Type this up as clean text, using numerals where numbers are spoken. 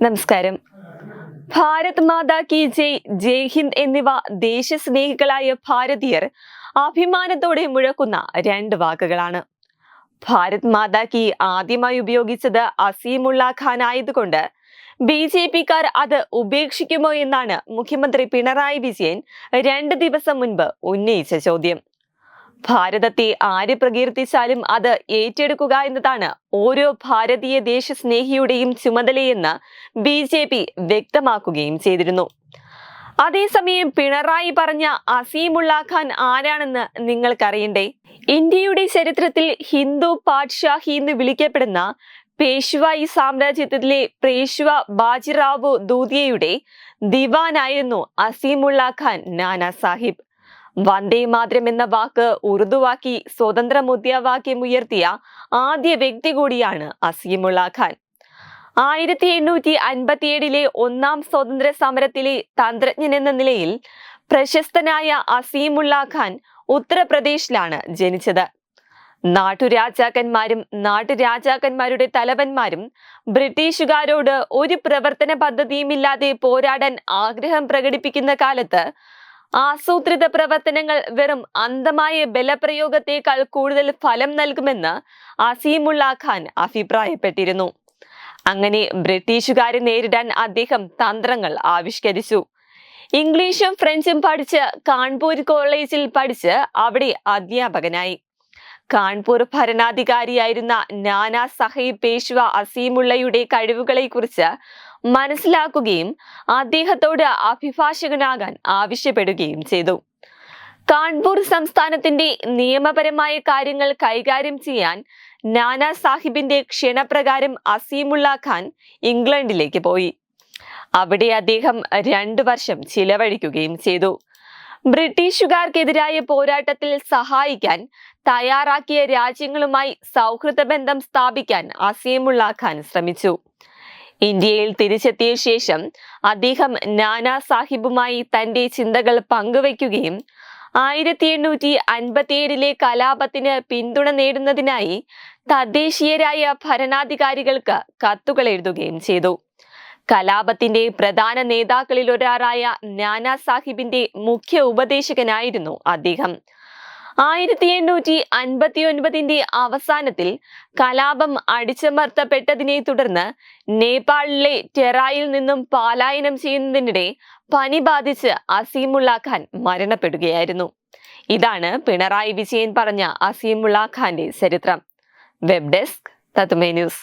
നമസ്കാരം. ഭാരത് മാതാ കി ജയ്, ജയ് ഹിന്ദ് എന്നിവ ദേശസ്നേഹികളായ ഭാരതീയർ അഭിമാനത്തോടെ മുഴക്കുന്ന രണ്ട് വാക്കുകളാണ്. ഭാരത് മാതാ കി ആദ്യമായി ഉപയോഗിച്ചത് അസീമുള്ള ഖാൻ ആയതുകൊണ്ട് BJP-ക്കാർ അത് ഉപേക്ഷിക്കുമോ എന്നാണ് മുഖ്യമന്ത്രി പിണറായി വിജയൻ 2 ദിവസം മുൻപ് ഉന്നയിച്ച ചോദ്യം. ഭാരതത്തെ ആര് പ്രകീർത്തിച്ചാലും അത് ഏറ്റെടുക്കുക എന്നതാണ് ഓരോ ഭാരതീയ ദേശസ്നേഹിയുടെയും ചുമതലയെന്ന് BJP വ്യക്തമാക്കുകയും ചെയ്തിരുന്നു. അതേസമയം പിണറായി പറഞ്ഞ അസീമുള്ള ഖാൻ ആരാണെന്ന് നിങ്ങൾക്കറിയണ്ടേ? ഇന്ത്യയുടെ ചരിത്രത്തിൽ ഹിന്ദു പാട്ഷാഹി എന്ന് വിളിക്കപ്പെടുന്ന പേഷ്വായി സാമ്രാജ്യത്തിലെ പേഷ്വ ബാജിറാവു ദൂതിയയുടെ ദിവാനായിരുന്നു അസീമുള്ള ഖാൻ നാനാ സാഹിബ്. വന്ദേ മാതരം എന്ന വാക്ക് ഉറുദുവാക്കി സ്വതന്ത്ര മുദ്രാവാക്യം ഉയർത്തിയ ആദ്യ വ്യക്തി കൂടിയാണ് അസീമുള്ള ഖാൻ. 1857-ലെ ഒന്നാം സ്വാതന്ത്ര്യ സമരത്തിലെ തന്ത്രജ്ഞൻ എന്ന നിലയിൽ പ്രശസ്തനായ അസീമുള്ള ഖാൻ ഉത്തർപ്രദേശിലാണ് ജനിച്ചത്. നാട്ടുരാജാക്കന്മാരും നാട്ടുരാജാക്കന്മാരുടെ തലവന്മാരും ബ്രിട്ടീഷുകാരോട് ഒരു പ്രവർത്തന പദ്ധതിയുമില്ലാതെ പോരാടാൻ ആഗ്രഹം പ്രകടിപ്പിക്കുന്ന കാലത്ത് ആസൂത്രിത പ്രവർത്തനങ്ങൾ വെറും അന്ധമായ ബലപ്രയോഗത്തെക്കാൾ കൂടുതൽ ഫലം നൽകുമെന്ന് അസീമുള്ള ഖാൻ അഭിപ്രായപ്പെട്ടിരുന്നു. അങ്ങനെ ബ്രിട്ടീഷുകാരെ നേരിടാൻ അദ്ദേഹം തന്ത്രങ്ങൾ ആവിഷ്കരിച്ചു. ഇംഗ്ലീഷും ഫ്രഞ്ചും പഠിച്ച് കാൺപൂർ കോളേജിൽ പഠിച്ച് അവിടെ അധ്യാപകനായി. കാൺപൂർ ഭരണാധികാരിയായിരുന്ന നാനാ സാഹിബ് പേഷ്വ അസീമുള്ളയുടെ കഴിവുകളെ കുറിച്ച് മനസ്സിലാക്കുകയും അദ്ദേഹത്തോട് അഭിഭാഷകനാകാൻ ആവശ്യപ്പെടുകയും ചെയ്തു. കാൺപൂർ സംസ്ഥാനത്തിന്റെ നിയമപരമായ കാര്യങ്ങൾ കൈകാര്യം ചെയ്യാൻ നാനാ സാഹിബിന്റെ ക്ഷണപ്രകാരം അസീമുള്ള ഖാൻ ഇംഗ്ലണ്ടിലേക്ക് പോയി. അവിടെ അദ്ദേഹം 2 വർഷം ചിലവഴിക്കുകയും ചെയ്തു. ബ്രിട്ടീഷുകാർക്കെതിരായ പോരാട്ടത്തിൽ സഹായിക്കാൻ തയ്യാറാക്കിയ രാജ്യങ്ങളുമായി സൗഹൃദ ബന്ധം സ്ഥാപിക്കാൻ അസീമുള്ള ഖാൻ ശ്രമിച്ചു. ഇന്ത്യയിൽ തിരിച്ചെത്തിയ ശേഷം അദ്ദേഹം നാനാ സാഹിബുമായി തന്റെ ചിന്തകൾ പങ്കുവയ്ക്കുകയും 1857-ലെ കലാപത്തിന് പിന്തുണ നേടുന്നതിനായി തദ്ദേശീയരായ ഭരണാധികാരികൾക്ക് കത്തുകൾ എഴുതുകയും ചെയ്തു. കലാപത്തിന്റെ പ്രധാന നേതാക്കളിൽ ഒരാളായ നാനാ സാഹിബിന്റെ മുഖ്യ ഉപദേശകനായിരുന്നു അദ്ദേഹം. 1859-ന്റെ അവസാനത്തിൽ കലാപം അടിച്ചമർത്തപ്പെട്ടതിനെ തുടർന്ന് നേപ്പാളിലെ ടെറായിൽ നിന്നും പലായനം ചെയ്യുന്നതിനിടെ പനി ബാധിച്ച് അസീമുള്ള ഖാൻ മരണപ്പെടുകയായിരുന്നു. ഇതാണ് പിണറായി വിജയൻ പറഞ്ഞ അസീമുള്ള ഖാന്റെ ചരിത്രം. Web desk Tatwamayi news.